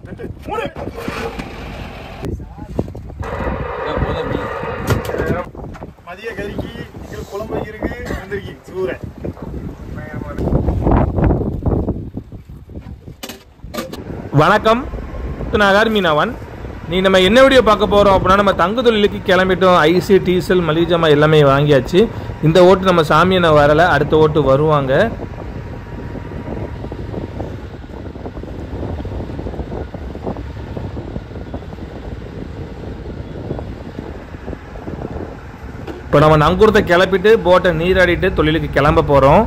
மதிய கறிக்கு குழம்பு வைக்கிறதுக்கு வந்திருக்கு சூறை. வணக்கம், நான் மீனவன். நீ நம்ம என்ன வீடியோ பார்க்க போகிறோம் அப்படின்னா, நம்ம தங்கு தொழிலுக்கு கிளம்பிட்டோம். ஐசி, டீசல், மளிகை ஜாமான் எல்லாமே வாங்கியாச்சு. இந்த ஓட்டு நம்ம சாமியை வரலை, அடுத்த ஓட்டு வருவாங்க. இப்போ நம்ம நங்கூரத்தை கிளப்பிட்டு போட்டை நீராடிட்டு தொழிலுக்கு கிளம்ப போகிறோம்.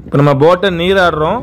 இப்போ நம்ம போட்டை நீராடுறோம்.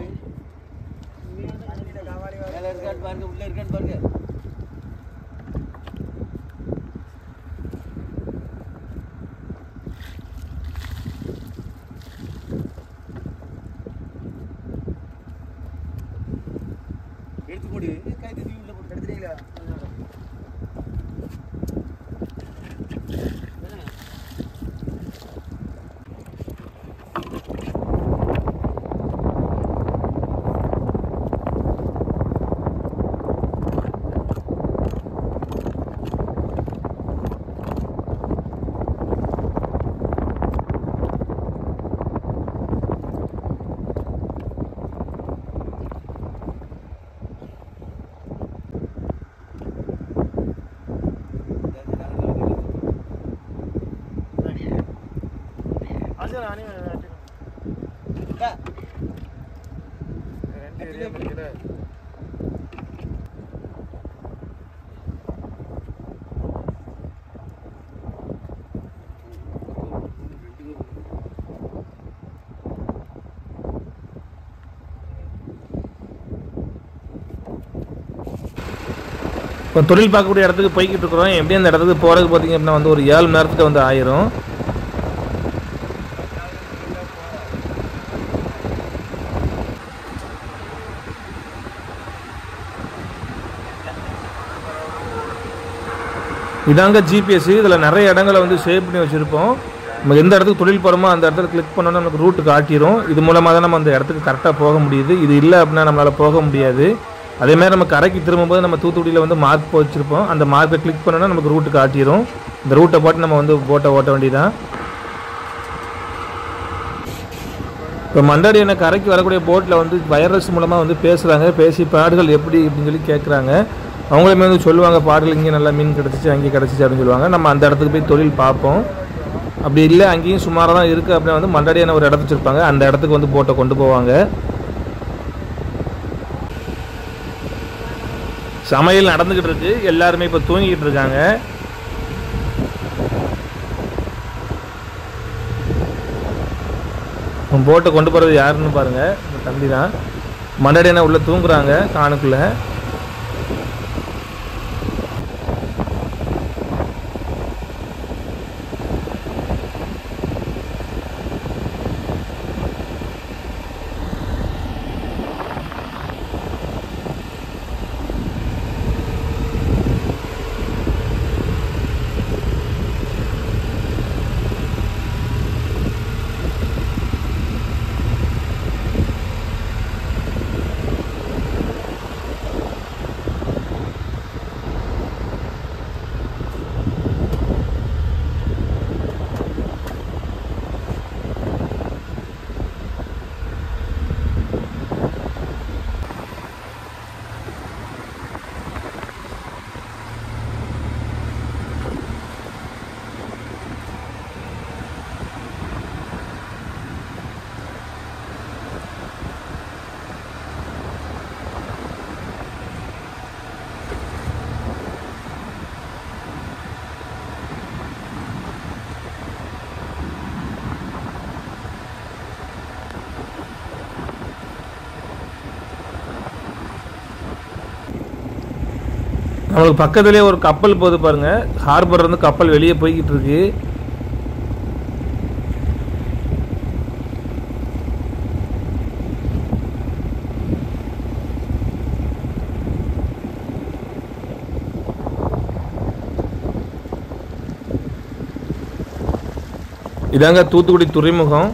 இப்போ தொழில் பார்க்கக்கூடிய இடத்துக்கு போய்கிட்டு இருக்கிறோம். எப்படி அந்த இடத்துக்கு போகிறதுக்கு பார்த்தீங்க அப்படின்னா வந்து ஒரு 7 மணி நேரத்துக்கு வந்து ஆயிரும். இதாங்க ஜிபிஎஸ். இதில் நிறைய இடங்களை வந்து சேவ் பண்ணி வச்சுருப்போம். நம்ம எந்த இடத்துக்கு தொழில் போகிறோமோ அந்த இடத்துல கிளிக் பண்ணோன்னா நமக்கு ரூட்டு காட்டிடும். இது மூலமாக தான் நம்ம அந்த இடத்துக்கு கரெக்டாக போக முடியுது. இது இல்லை அப்படின்னா நம்மளால் போக முடியாது. அதேமாதிரி நம்ம கரைக்கு திரும்பும்போது நம்ம தூத்துக்குடியில் வந்து மார்க் வச்சுருப்போம். அந்த மார்க்கை கிளிக் பண்ணோன்னா நமக்கு ரூட்டு காட்டிடும். இந்த ரூட்டை போட்டு நம்ம வந்து போட்டை ஓட்ட வேண்டியதான். இப்போ மண்டாடி என்ன கரைக்கு வரக்கூடிய போட்டில் வந்து வைரஸ் மூலமாக வந்து பேசுகிறாங்க. பேசி பாடுகள் எப்படி அப்படின்னு சொல்லி கேட்குறாங்க. அவங்களுமே வந்து சொல்லுவாங்க, பாடுகள் இங்கே நல்லா மீன் கிடச்சிச்சு, அங்கே கிடச்சிச்சு அப்படின்னு சொல்லுவாங்க. நம்ம அந்த இடத்துக்கு போய் தொழில் பார்ப்போம். அப்படி இல்லை அங்கேயும் சுமாராக தான் இருக்குது அப்படின்னா வந்து மண்டாடியான ஒரு இடத்து வச்சுருப்பாங்க. அந்த இடத்துக்கு வந்து போட்டை கொண்டு போவாங்க. சமையல் நடந்துக்கிட்டு இருக்கு. எல்லாருமே இப்போ தூங்கிக்கிட்டு இருக்காங்க. போட்டை கொண்டு போகிறது யாருன்னு பாருங்கள், இந்த தம்பி தான். மண்டாடியான உள்ளே தூங்குறாங்க காணுக்குள்ளே. நம்மளுக்கு பக்கத்துலேயே ஒரு கப்பல் போகுது பாருங்கள், ஹார்பர் இருந்து கப்பல் வெளியே போய்கிட்டு இருக்கு. இதாங்க தூத்துக்குடி துறைமுகம்.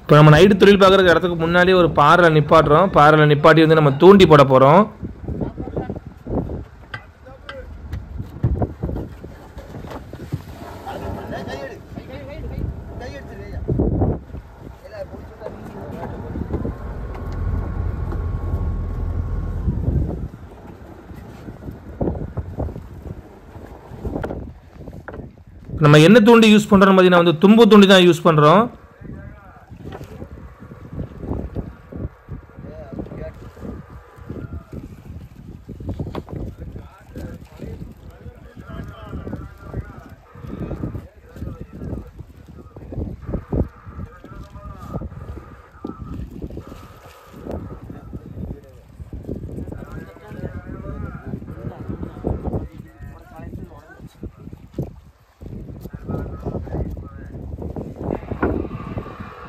இப்போ நம்ம நைட்டு தொழில் பார்க்குற இடத்துக்கு முன்னாடியே ஒரு பாறையில் நிப்பாட்டுறோம். பாறையில் நிப்பாட்டி வந்து நம்ம தூண்டி போட போகிறோம். நம்ம என்ன தூண்டி யூஸ் பண்ணுறோம் பார்த்தீங்கன்னா வந்து தும்பு தூண்டி தான் யூஸ் பண்ணுறோம்.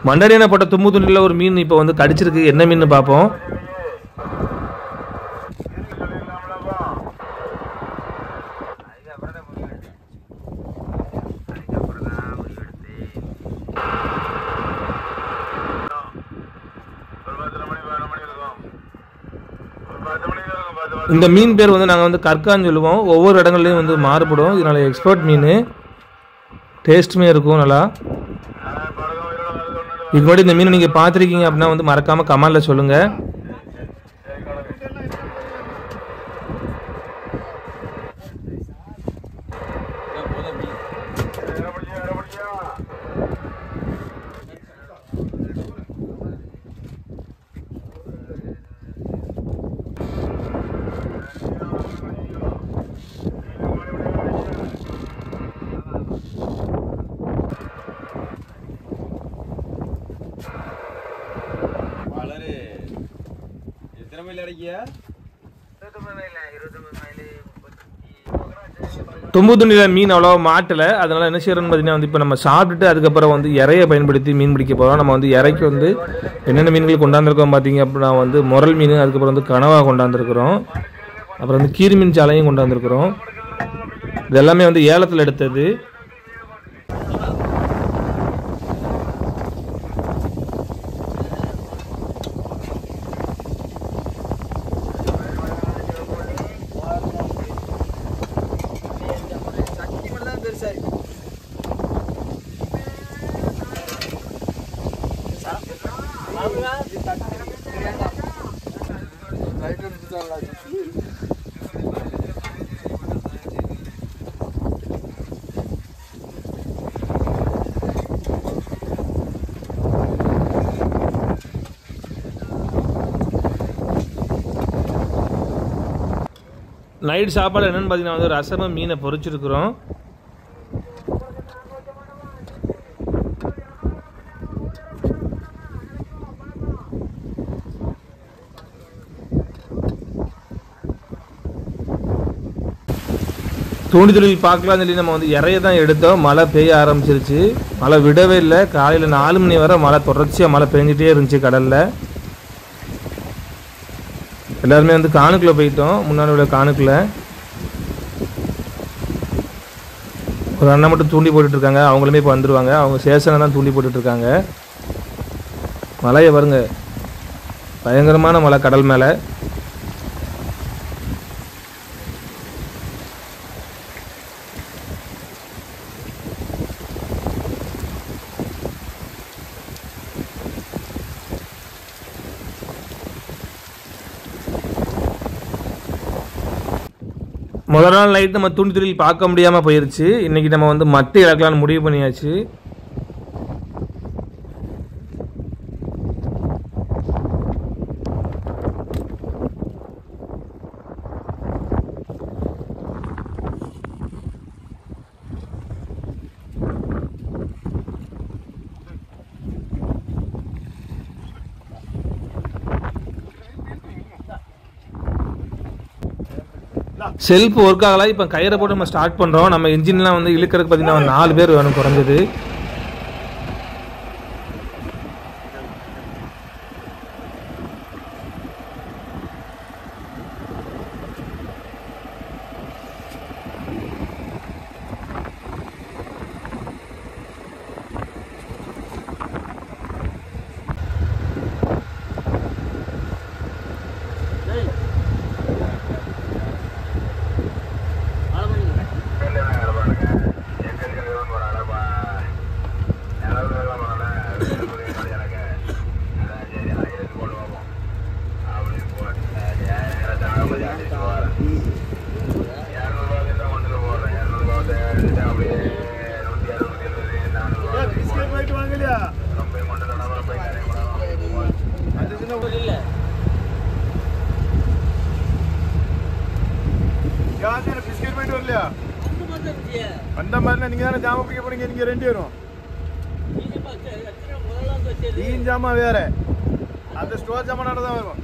மண்டரியான போட்ட தும்பு துண்டில் ஒரு மீன் இப்போ வந்து கடிச்சிருக்கு. என்ன மீன் பார்ப்போம். இந்த மீன் பேர் வந்து நாங்கள் வந்து கற்கான்னு சொல்லுவோம். ஒவ்வொரு இடங்கள்லையும் வந்து மாறுபடும். இதனால எக்ஸ்பர்ட் மீன், டேஸ்ட்டுமே இருக்கும் நல்லா. இதுக்கு முன்னாடி இந்த மீனை நீங்கள் பார்த்துருக்கீங்க அப்படின்னா வந்து மறக்காமல் கமெண்டில் சொல்லுங்கள். தும்பு துண்டியில் மீன் அவ்வளோவா மாட்டலை. அதனால் என்ன செய்யறோம்னு பார்த்தீங்கன்னா வந்து இப்போ நம்ம சாப்பிட்டுட்டு அதுக்கப்புறம் வந்து இறையை பயன்படுத்தி மீன் பிடிக்க போகிறோம். நம்ம வந்து இறைக்கு வந்து என்னென்ன மீன்கள் கொண்டாந்துருக்கோம் பார்த்தீங்க அப்படின்னா வந்து முரல் மீன், அதுக்கப்புறம் வந்து கனவா கொண்டாந்துருக்குறோம், அப்புறம் வந்து கீரி மீன் சாலையும் கொண்டாந்துருக்குறோம். இது எல்லாமே வந்து ஏலத்தில் எடுத்தது. நைட் சாப்பாடு என்னென்னு பார்த்தீங்கன்னா வந்து ரசமும் மீனை பொரிச்சிருக்கிறோம். தூண்டி தொழில் பார்க்கலாம்னு சொல்லி நம்ம வந்து இறைய தான் எடுத்தோம். மழை பெய்ய ஆரம்பிச்சிருச்சு. மழை விடவே இல்லை. காலையில் 4 மணி வரை மழை தொடர்ச்சியாக மழை பெஞ்சிட்டே இருந்துச்சு கடலில். எல்லாருமே வந்து காணுக்குள்ளே போயிட்டோம். முன்னாடி உள்ள காணுக்குள்ளே ஒரு அண்ணன் மட்டும் தூண்டி போட்டுட்ருக்காங்க. அவங்களுமே இப்போ வந்துடுவாங்க. அவங்க சேஷனை தான் தூண்டி போட்டுட்ருக்காங்க. மழையை பாருங்க, பயங்கரமான மழை கடல் மேலே. முதல் நாள் நைட் நம்ம தூண்டி தொழில் பார்க்க முடியாமல் போயிடுச்சு. இன்றைக்கி நம்ம வந்து மட்டை இழக்கலான்னு முடிவு பண்ணியாச்சு. செல்ஃப் ஒர்க் ஆகல. இப்போ கயிறை போட்டு நம்ம ஸ்டார்ட் பண்ணுறோம். நம்ம இன்ஜின்லாம் வந்து இழுக்கிறதுக்கு பார்த்தீங்கன்னா 4 பேர் வேணும் குறைஞ்சது. அந்த மாதிரிலாம் நீங்க தானே ஜாமா பிடிக்க போறீங்க. நீங்க 2 பேரும் டீன் ஜாமா வேற, அந்த ஸ்டோர் ஜாமானோட தான் வரும்.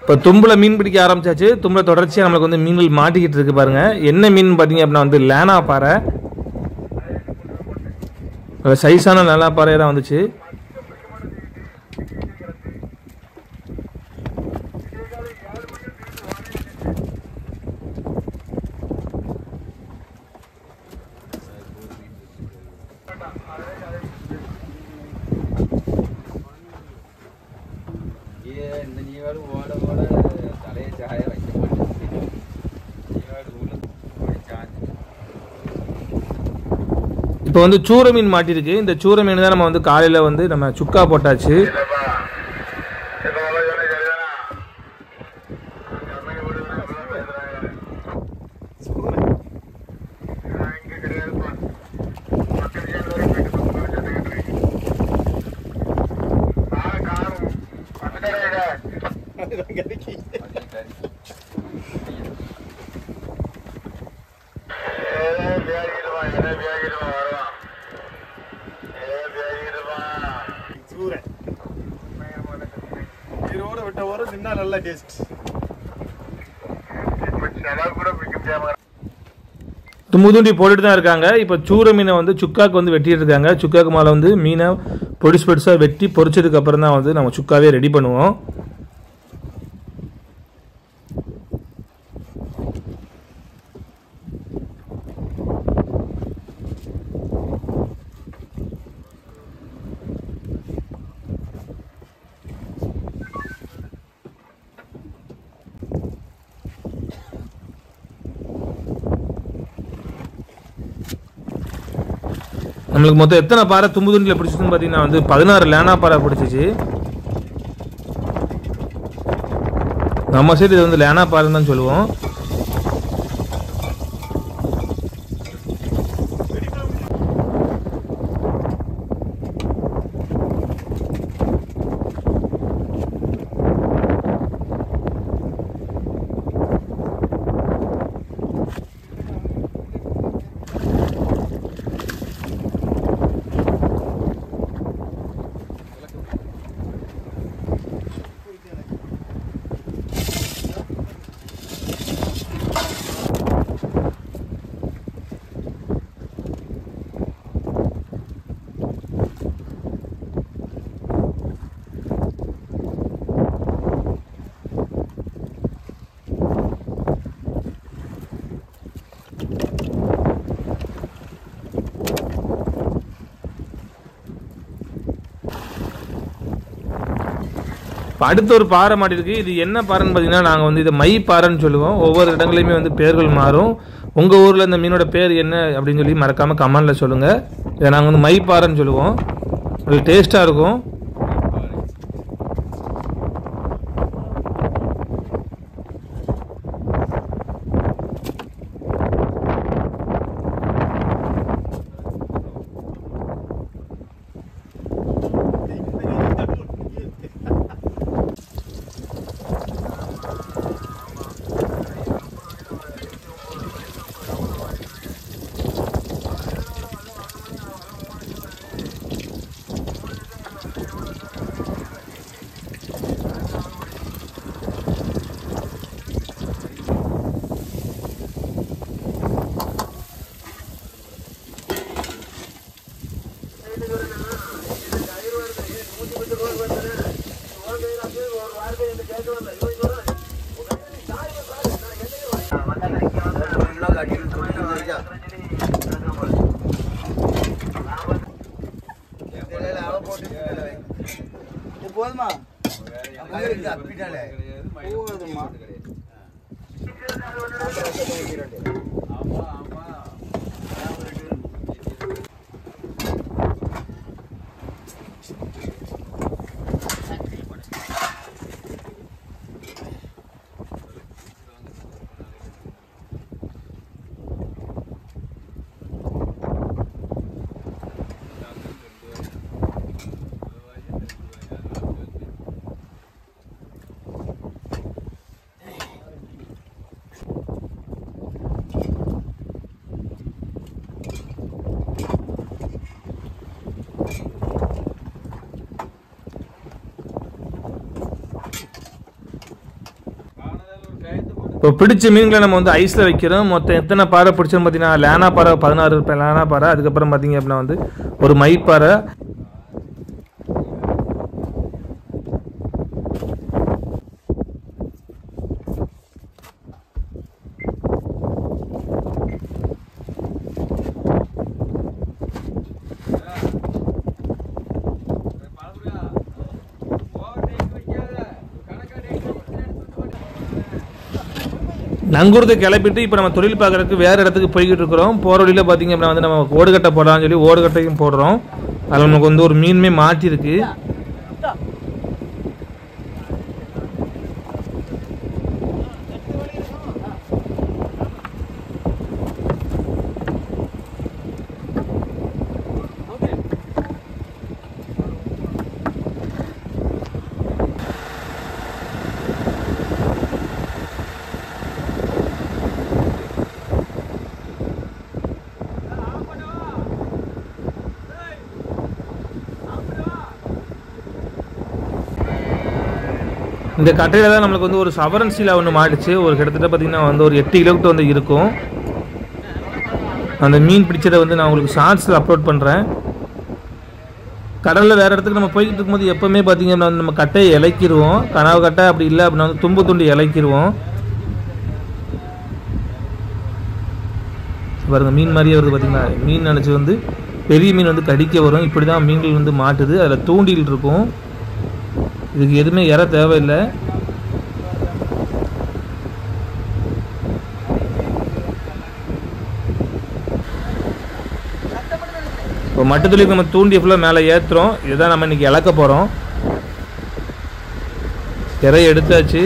இப்போ தும்பில் மீன் பிடிக்க ஆரம்பிச்சாச்சு. தும்பில் தொடர்ச்சியாக நம்மளுக்கு வந்து மீன்கள் மாட்டிக்கிட்டு இருக்கு பாருங்க. என்ன மீன் பார்த்தீங்க அப்படின்னா வந்து லேனா பாறை. சைஸான லேனா பாறை தான் வந்துச்சு. இப்போ வந்து சூர மீன் மாட்டிருக்கு. இந்த சூர மீன் தான் நம்ம வந்து காலையில் வந்து நம்ம சுக்கா போட்டாச்சு. நல்ல டேஸ்ட். தும்புதூண்டி போட்டுட்டு தான் இருக்காங்க. இப்போ சூர மீனை வந்து சுக்காக்கு வந்து வெட்டிட்டு இருக்காங்க. சுக்காக்கு மேலே வந்து மீனை பொடிசு பொடிசாக வெட்டி பொரிச்சதுக்கு அப்புறம் தான் வந்து நம்ம சுக்காவே ரெடி பண்ணுவோம். நம்மளுக்கு மொத்தம் எத்தனை பாறை தும்புதுண்டியில் பிடிச்சிச்சுன்னு பார்த்தீங்கன்னா வந்து 16 லேனா பாறை பிடிச்சிச்சு. நம்ம சைடு இது வந்து லேனா பாறைன்னு தான் சொல்லுவோம். அடுத்த ஒரு பாறை மாட்டிருக்கு. இது என்ன பாறைன்னு பார்த்தீங்கன்னா நாங்கள் வந்து இதை மை பாறைன்னு சொல்லுவோம். ஒவ்வொரு இடங்களையுமே வந்து பேர்கள் மாறும். உங்கள் ஊரில் இந்த மீனோட பேர் என்ன அப்படின்னு சொல்லி மறக்காமல் கமெண்டில் சொல்லுங்கள். இதை நாங்கள் வந்து மை பாறைன்னு சொல்லுவோம். அது டேஸ்ட்டாக இருக்கும். போதுமா போதுமா இப்போ பிடிச்ச மீன்களை நம்ம வந்து ஐஸில் வைக்கிறோம். மொத்தம் எத்தனை பாறை பிடிச்சோம் பார்த்தீங்கன்னா லேனா பாறை 16 இருப்பேன் லேனா பாறை. அதுக்கப்புறம் பார்த்தீங்க அப்படின்னா வந்து ஒரு மைப்பாறை. நங்கூரத்தை கிளப்பிட்டு இப்போ நம்ம தொழில் பார்க்குறதுக்கு வேறு இடத்துக்கு போய்கிட்டு இருக்கிறோம். போகிற வழியில் பார்த்தீங்க அப்படின்னா வந்து நம்ம ஓடுகட்டை போடலாம்னு சொல்லி ஓடுகட்டையும் போடுறோம். அதில் நமக்கு வந்து ஒரு மீனுமே மாட்டிருக்கு. இந்த கட்டையில் தான் நம்மளுக்கு வந்து ஒரு சவரன் சீலா ஒன்று மாட்டுச்சு. ஒரு கிட்டத்தட்ட பார்த்திங்கன்னா வந்து ஒரு 8 கிலோக்கிட்ட வந்து இருக்கும். அந்த மீன் பிடிச்சதை வந்து நான் உங்களுக்கு ஷார்ட்ஸில் அப்லோட் பண்ணுறேன். கடலில் வேறு இடத்துக்கு நம்ம போய்கிட்டு இருக்கும்போது எப்போவுமே பார்த்திங்கன்னா நம்ம கட்டையை இலக்கிடுவோம். கனவு கட்டை அப்படி இல்லை அப்படின்னா வந்து தும்பு துண்டு இலக்கிடுவோம். பாருங்கள் மீன் மாதிரியே வருது பார்த்திங்கன்னா. மீன் நினச்சி வந்து பெரிய மீன் வந்து கடிக்க வரும். இப்படி தான் மீன்கள் வந்து மாட்டுது. அதில் தூண்டில் இருக்கும். இதுக்கு எதுவுமே இற தேவையில்லை. இப்போ மட்டத்துலேயும் நம்ம தூண்டியை ஃபுல்லாக மேலே ஏற்றுறோம். இதுதான் நம்ம இன்றைக்கி இழக்க போகிறோம். இறைய எடுத்தாச்சு.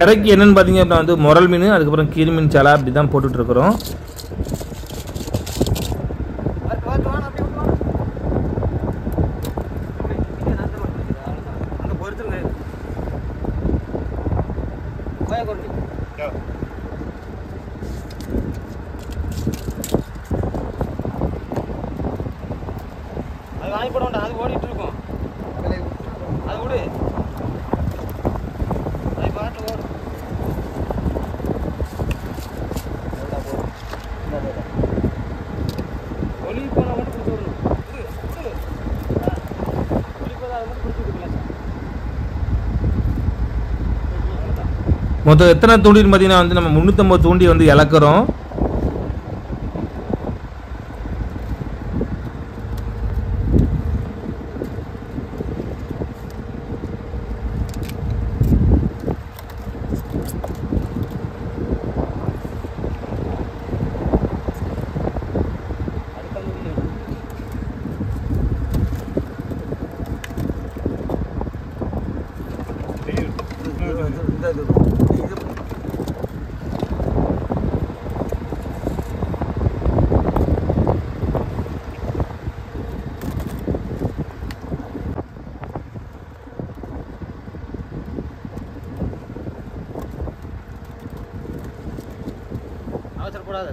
இறக்கி என்னன்னு பார்த்தீங்க அப்படின்னா வந்து முரல் மீன், அதுக்கப்புறம் கீரி மீன் சாலா அப்படி தான் போட்டுட்ருக்குறோம். அது வாங்கி போட வேண்டாம், அது ஓடிட்டு இருக்கும். அது விடு, அது பாட்டு ஓடும். ஒலி போனால் மட்டும் பிடிச்சி விடணும். ஒலி போனால் அதை மட்டும் பிடிச்சி விட்டுக்கலாம். மொத்தம் எத்தனை தூண்டின்னு பார்த்தீங்கன்னா வந்து நம்ம 350 தூண்டி வந்து இழக்கிறோம். அவசரப்படாத.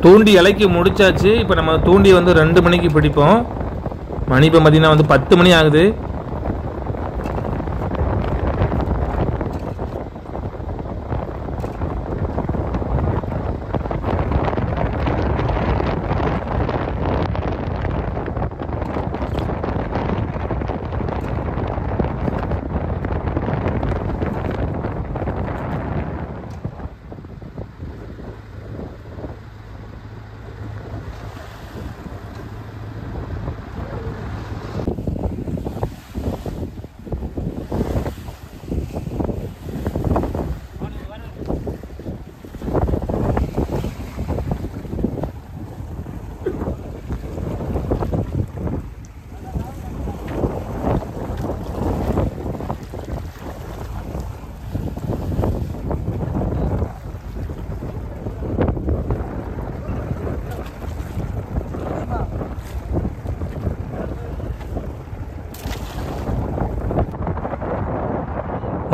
தூண்டி இலைக்கு முடிச்சாச்சு. இப்போ நம்ம தூண்டி வந்து 2 மணிக்கு பிடிப்போம். மணி இப்போ பார்த்தீங்கன்னா வந்து 10 மணி ஆகுது.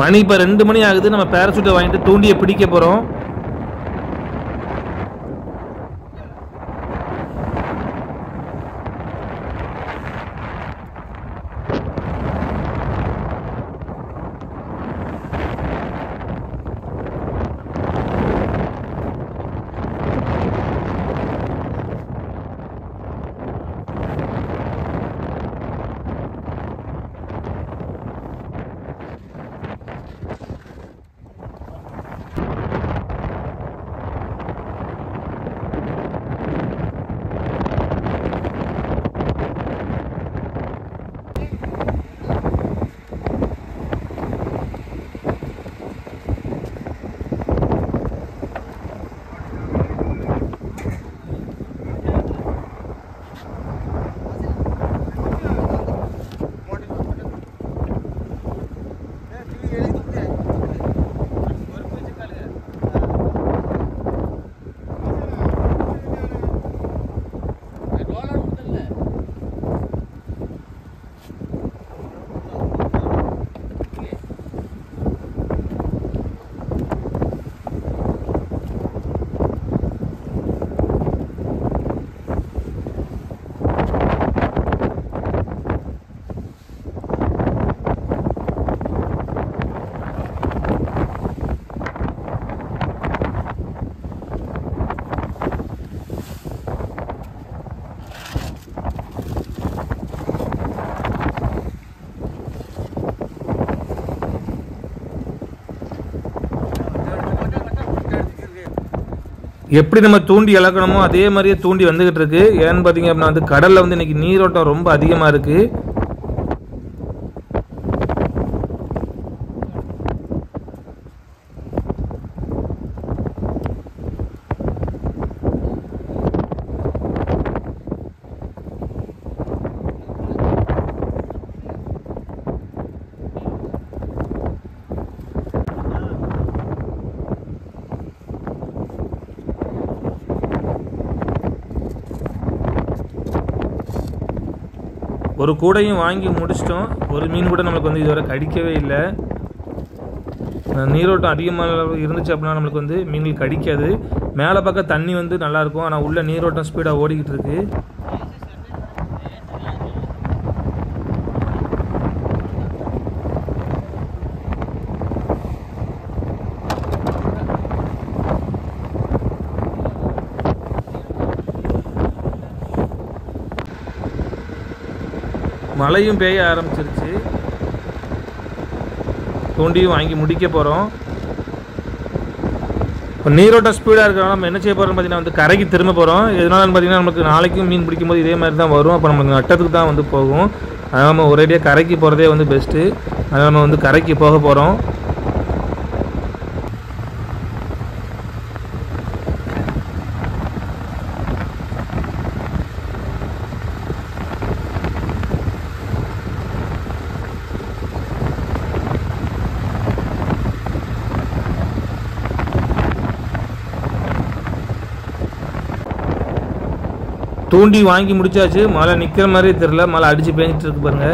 மணி இப்போ 2 மணி ஆகுது. நம்ம பேராசூட்டை வாங்கிட்டு தூண்டியை பிடிக்க போகிறோம். எப்படி நம்ம தூண்டி இழக்கணுமோ அதே மாதிரியே தூண்டி வந்துகிட்டு இருக்கு. ஏன்னு பார்த்தீங்க அப்படின்னா வந்து கடலில் வந்து இன்னைக்கு நீரோட்டம் ரொம்ப அதிகமாக இருக்குது. ஒரு கூடையும் வாங்கி முடிச்சிட்டோம். ஒரு மீன் கூட நம்மளுக்கு வந்து இதுவரை கடிக்கவே இல்லை. நீரோட்டம் அதிகமாக இருந்துச்சு அப்படின்னா நம்மளுக்கு வந்து மீன்கள் கடிக்காது. மேலே பக்கம் தண்ணி வந்து நல்லாயிருக்கும், ஆனால் உள்ள நீரோட்டம் ஸ்பீடாக ஓடிக்கிட்டு இருக்கு. மழையும் பெய்ய ஆரம்பிச்சிருச்சு. தூண்டியும் வாங்கி முடிக்க போகிறோம். இப்போ நீரோட்டம் ஸ்பீடாக இருக்கிறனால நம்ம என்ன செய்ய போகிறோம்னு பார்த்தீங்கன்னா வந்து கரைக்கு திரும்ப போகிறோம். எதனாலன்னு பார்த்தீங்கன்னா நமக்கு நாளைக்கும் மீன் பிடிக்கும்போது இதே மாதிரி தான் வரும். அப்போ நம்மளுக்கு நட்டத்துக்கு தான் வந்து போகும். அதனால் நம்ம ஒரேடியாக கரைக்கு போகிறதே வந்து பெஸ்ட்டு. அதனால் நம்ம வந்து கரைக்கு போக போகிறோம். தூண்டி வாங்கி முடிச்சாச்சு. மழை நிற்கிற மாதிரி தெரியல, மழை அடித்து பேஞ்சிட்டு இருக்கு பாருங்க.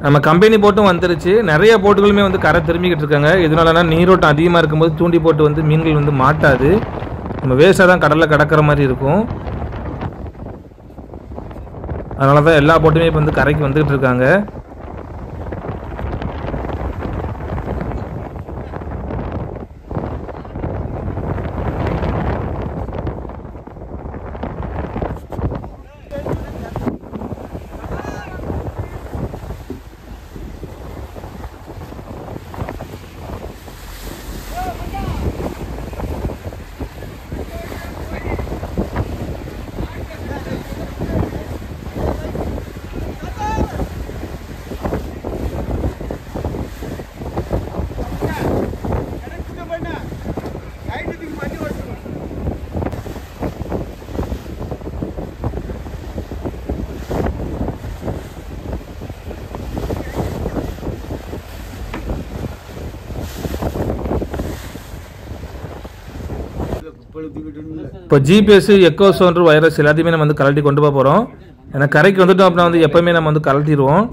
நம்ம கம்பெனி போட்டும் வந்துருச்சு. நிறைய போட்டுகளுமே வந்து கரை திரும்பிக்கிட்டு இருக்காங்க. இதனாலனா நீரோட்டம் அதிகமாக இருக்கும்போது தூண்டி போட்டு வந்து மீன்கள் வந்து மாட்டாது. நம்ம வேஸ்ட்டாக தான் கடலில் கிடக்கிற மாதிரி இருக்கும். அதனால தான் எல்லா போட்டுமே இப்போ வந்து கரைக்கு வந்துக்கிட்டு இருக்காங்க. இப்போ ஜிபிஎஸ் எக்கோ சவுண்ட் வைரஸ் எல்லாத்தையுமே நம்ம வந்து கலட்டி கொண்டு போக போகிறோம். ஏன்னா கரைக்கு வந்துட்டோம் அப்படின்னா வந்து எப்போவுமே நம்ம வந்து கலட்டிடுவோம்.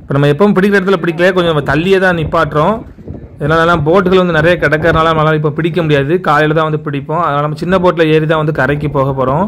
இப்போ நம்ம எப்பவும் பிடிக்கிற இடத்துல பிடிக்கல, கொஞ்சம் நம்ம தள்ளியே தான் நிப்பாட்டுறோம். இதனாலலாம் போட்டுகள் வந்து நிறைய கிடக்கிறனால நம்மளால் இப்போ பிடிக்க முடியாது. காலையில் தான் வந்து பிடிப்போம். அதனால் நம்ம சின்ன போட்டில் ஏறி தான் வந்து கரைக்கு போக போகிறோம்.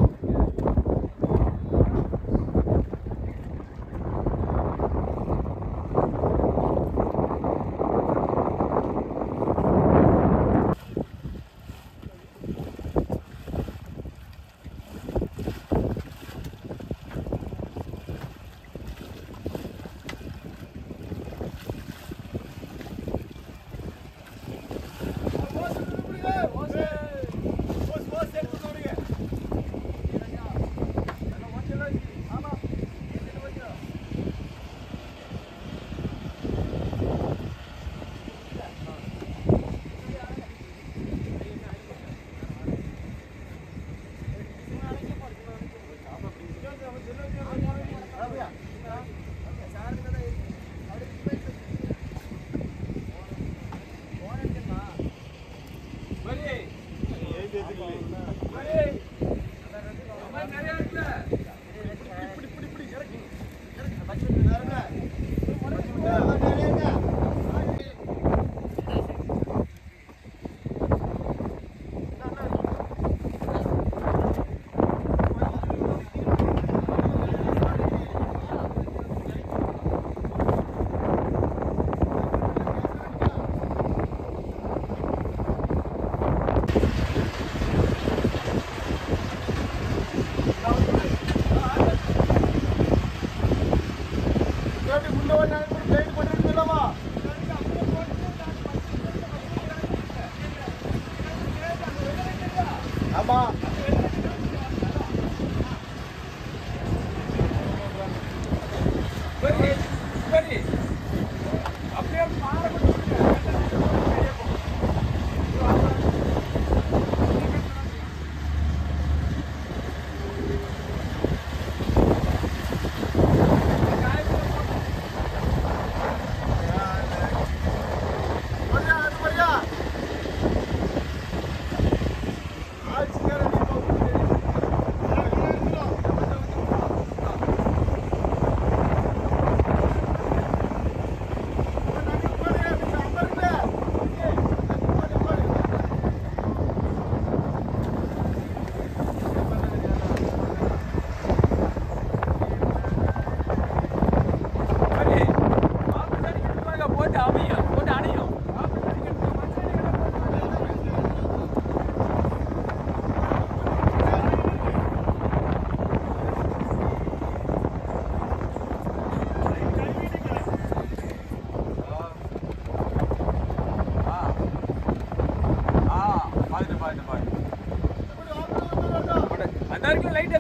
லைட்